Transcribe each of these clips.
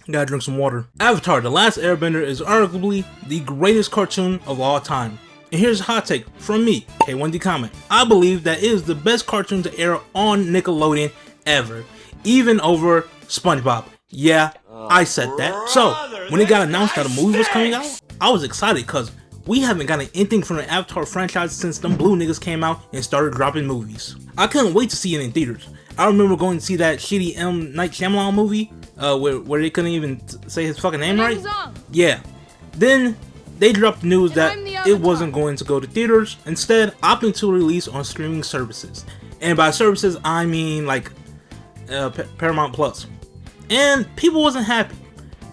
Gotta drink some water. Avatar: The Last Airbender is arguably the greatest cartoon of all time. And here's a hot take from me, K1D Comment. I believe that it is the best cartoon to air on Nickelodeon ever, even over SpongeBob. Yeah, I said that. So, when it got announced that a movie was coming out, I was excited because we haven't gotten anything from the Avatar franchise since them blue niggas came out and started dropping movies. I couldn't wait to see it in theaters. I remember going to see that shitty M. Night Shyamalan movie, where they couldn't even say his fucking name right. Yeah. Then they dropped the news that it wasn't going to go to theaters, instead opting to release on streaming services. And by services, I mean like Paramount Plus. And people wasn't happy.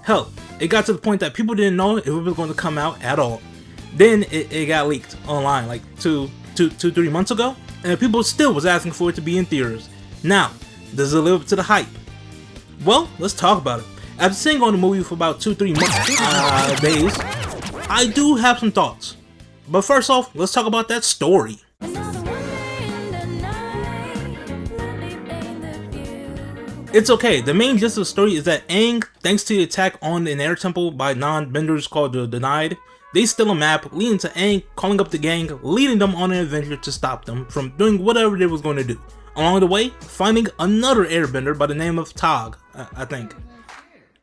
Hell, it got to the point that people didn't know if it was going to come out at all. Then it got leaked online like 3 months ago, and people still was asking for it to be in theaters. Now, does it live up to the hype? Well, let's talk about it. After seeing on the movie for about 2-3 days, I do have some thoughts. But first off, let's talk about that story. It's okay. The main gist of the story is that Aang, thanks to the attack on an air temple by non-benders called the Denied, they steal a map, leading to Aang calling up the gang, leading them on an adventure to stop them from doing whatever they was going to do. Along the way, finding another airbender by the name of Tog, I think.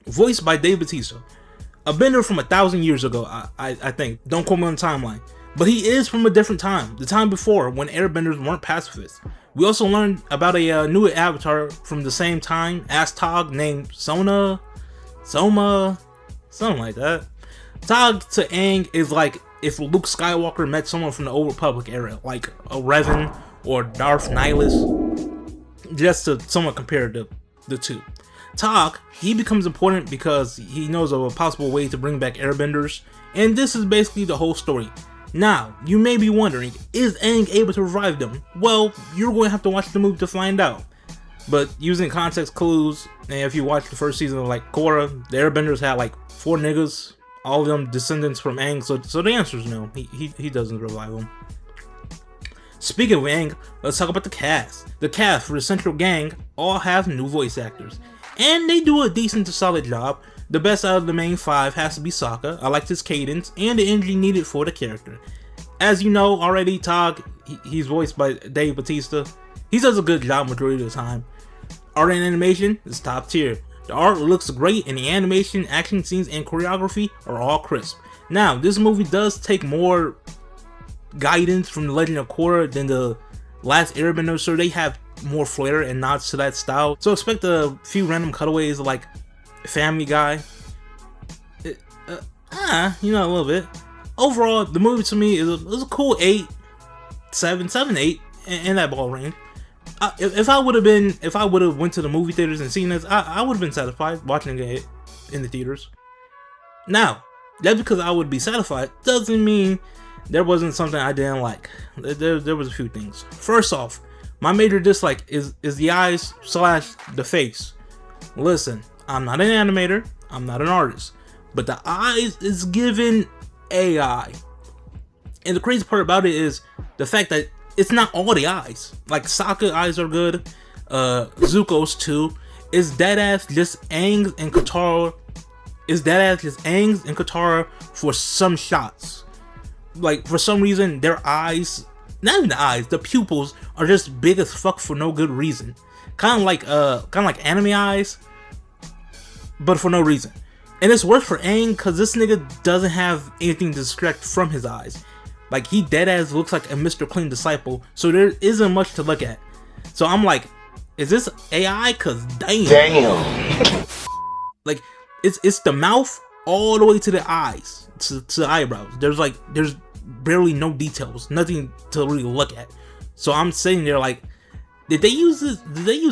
Voiced by Dave Bautista. A bender from 1,000 years ago, I think. Don't quote me on the timeline. But he is from a different time. The time before, when airbenders weren't pacifists. We also learned about a new avatar from the same time as Tog named Soma, something like that. Tog to Aang is like if Luke Skywalker met someone from the Old Republic era, like a Revan or Darth Nihilus, just to somewhat compare the two. Tog, he becomes important because he knows of a possible way to bring back airbenders, and this is basically the whole story. Now, you may be wondering, is Aang able to revive them? Well, you're going to have to watch the movie to find out. But using context clues, and if you watch the first season of like Korra, the airbenders had like 4 niggas, all of them descendants from Aang, so the answer is no, he doesn't revive them. Speaking of Aang, let's talk about the cast. The cast for the central gang all have new voice actors, and they do a decent to solid job. The best out of the main 5 has to be Sokka. I liked his cadence and the energy needed for the character. As you know already, Tog, he's voiced by Dave Bautista. He does a good job majority of the time. Art and animation is top tier. The art looks great, and the animation, action scenes, and choreography are all crisp. Now, this movie does take more guidance from The Legend of Korra than The Last Airbender, so they have more flair and nods to that style. So expect a few random cutaways like Family Guy. A little bit. Overall, the movie to me is a cool 8, 7, 8 in that ball range. If I would have went to the movie theaters and seen this, I would have been satisfied watching it in the theaters. Now, just because I would be satisfied doesn't mean there wasn't something I didn't like. There was a few things. First off, my major dislike is the eyes / the face. Listen, I'm not an animator, I'm not an artist, but the eyes is given AI. And the crazy part about it is the fact that it's not all the eyes. Like Sokka eyes are good, Zuko's too. Is dead ass just Aang's and Katara. For some shots. Like for some reason their eyes, not even the eyes, the pupils are just big as fuck for no good reason. Kind of like anime eyes, but for no reason. And it's worse for Aang because this nigga doesn't have anything to distract from his eyes. Like he deadass looks like a Mr. Clean disciple, so there isn't much to look at. So I'm like, is this AI? Cause damn. Like it's the mouth all the way to the eyes, to the eyebrows. There's barely no details, nothing to really look at. So I'm sitting there like, did they use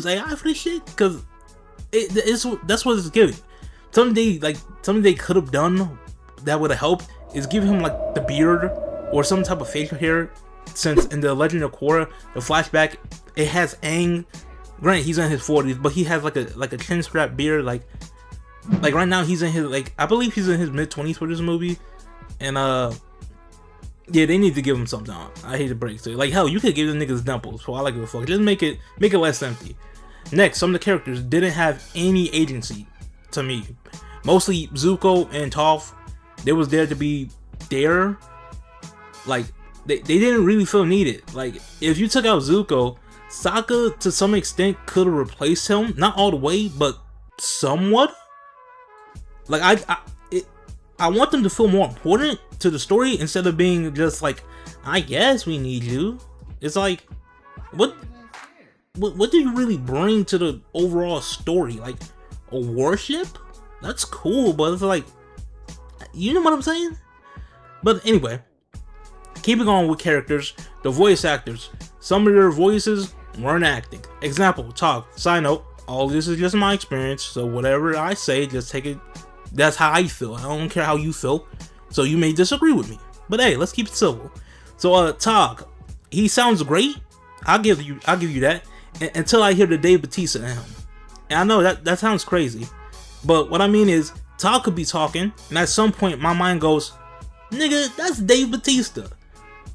AI for this shit? Cause that's what it's giving. Something they could have done that would have helped is give him like the beard or some type of facial hair, since in The Legend of Korra, the flashback, it has Aang. Granted, he's in his 40s, but he has like a chin strap beard. Like right now he's in his I believe he's in his mid-20s for this movie, and yeah, they need to give him something. I hate to break it. Like hell, you could give the niggas dimples. For all I give a fuck, just make it less empty. Next, some of the characters didn't have any agency. to me. Mostly Zuko and Toph, they was there to be there. Like, they didn't really feel needed. Like, if you took out Zuko, Sokka to some extent could have replaced him. Not all the way, but somewhat. Like, I want them to feel more important to the story instead of being just like, I guess we need you. It's like, what do you really bring to the overall story? Like, a warship? That's cool, but it's like, you know what I'm saying? But anyway, keeping on with characters, the voice actors, some of their voices weren't acting. Example, talk. Side note, all this is just my experience, so whatever I say, just take it. That's how I feel. I don't care how you feel. So you may disagree with me, but hey, let's keep it civil. So Tog, he sounds great. I'll give you that. Until I hear the Dave Bautista in him. And I know that sounds crazy, but what I mean is, Tog could be talking, and at some point my mind goes, nigga, that's Dave Bautista.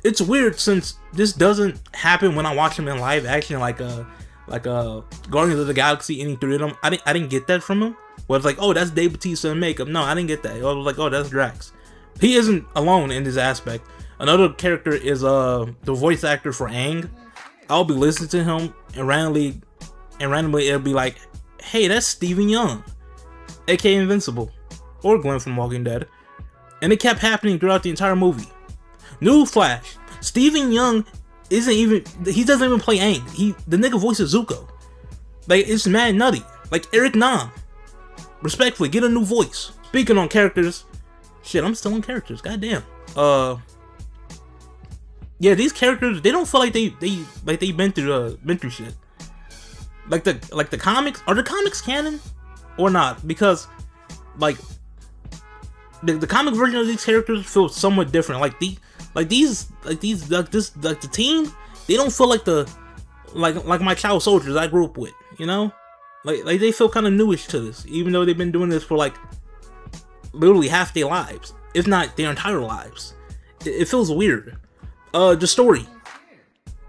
It's weird since this doesn't happen when I watch him in live action, like Guardians of the Galaxy, any three of them. I didn't get that from him. Where it's like, oh, that's Dave Bautista in makeup. No, I didn't get that. I was like, oh, that's Drax. He isn't alone in this aspect. Another character is the voice actor for Aang. I'll be listening to him, and randomly it'll be like, hey, that's Stephen Young, aka Invincible, or Glenn from Walking Dead. And it kept happening throughout the entire movie. Newsflash: Stephen Young he doesn't even play Aang. The nigga voices Zuko. Like, it's mad nutty. Like Eric Nam. Respectfully, get a new voice. Speaking on characters, shit, I'm still on characters. Goddamn. Yeah, these characters, they don't feel like they've been through shit. Like the comics, are the comics canon or not? Because like the comic version of these characters feels somewhat different. Like the team, they don't feel like my child soldiers I grew up with, you know? Like they feel kind of newish to this, even though they've been doing this for like literally half their lives, if not their entire lives. It feels weird. The story,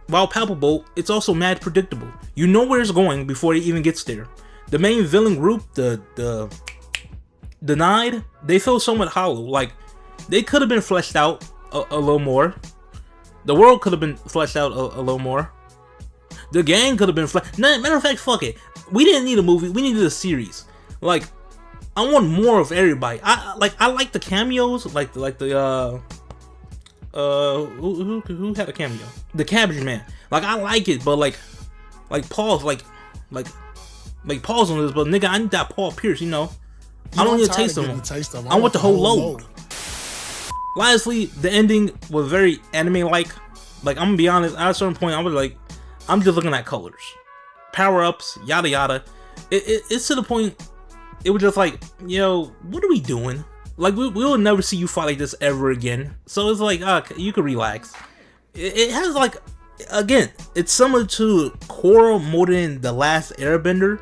while palpable, it's also mad predictable. You know where it's going before it even gets there. The main villain group, the Denied, they feel somewhat hollow. Like, they could have been fleshed out a little more. The world could have been fleshed out a little more. The gang could have been fleshed. Matter of fact, fuck it. We didn't need a movie. We needed a series. Like, I want more of everybody. I like the cameos, like the who had a cameo? The Cabbage Man. Like, I like it, but like pause, like pause on this, but nigga, I need that Paul Pierce, you know. I don't need a taste of him. I want the whole load. Lastly, the ending was very anime-like. Like, I'm gonna be honest, at a certain point, I was like, I'm just looking at colors, power-ups, yada yada. It's to the point, it was just like, yo, what are we doing? Like, we will never see you fight like this ever again. So it's like, you can relax. It has like, again, it's similar to Korra more than the Last Airbender,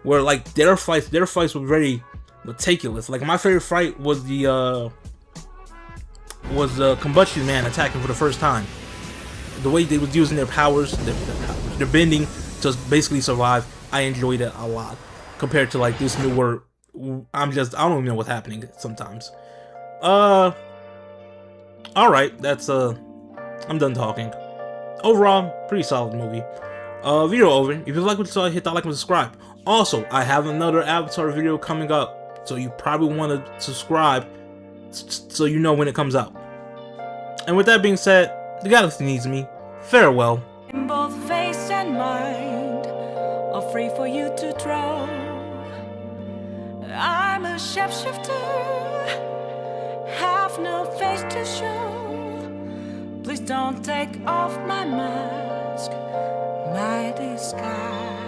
where like their fights were very meticulous. Like, my favorite fight was the Combustion Man attacking for the first time. The way they was using their powers, their bending to basically survive. I enjoyed it a lot compared to like this new word. I don't even know what's happening sometimes. Alright, that's I'm done talking. Overall, pretty solid movie. Video over. If you like what you saw, hit that like and subscribe. Also, I have another Avatar video coming up, so you probably want to subscribe so you know when it comes out. And with that being said, the galaxy needs me. Farewell. In both face and mind are free for you to draw. I'm a shapeshifter, have no face to show. Please don't take off my mask, my disguise.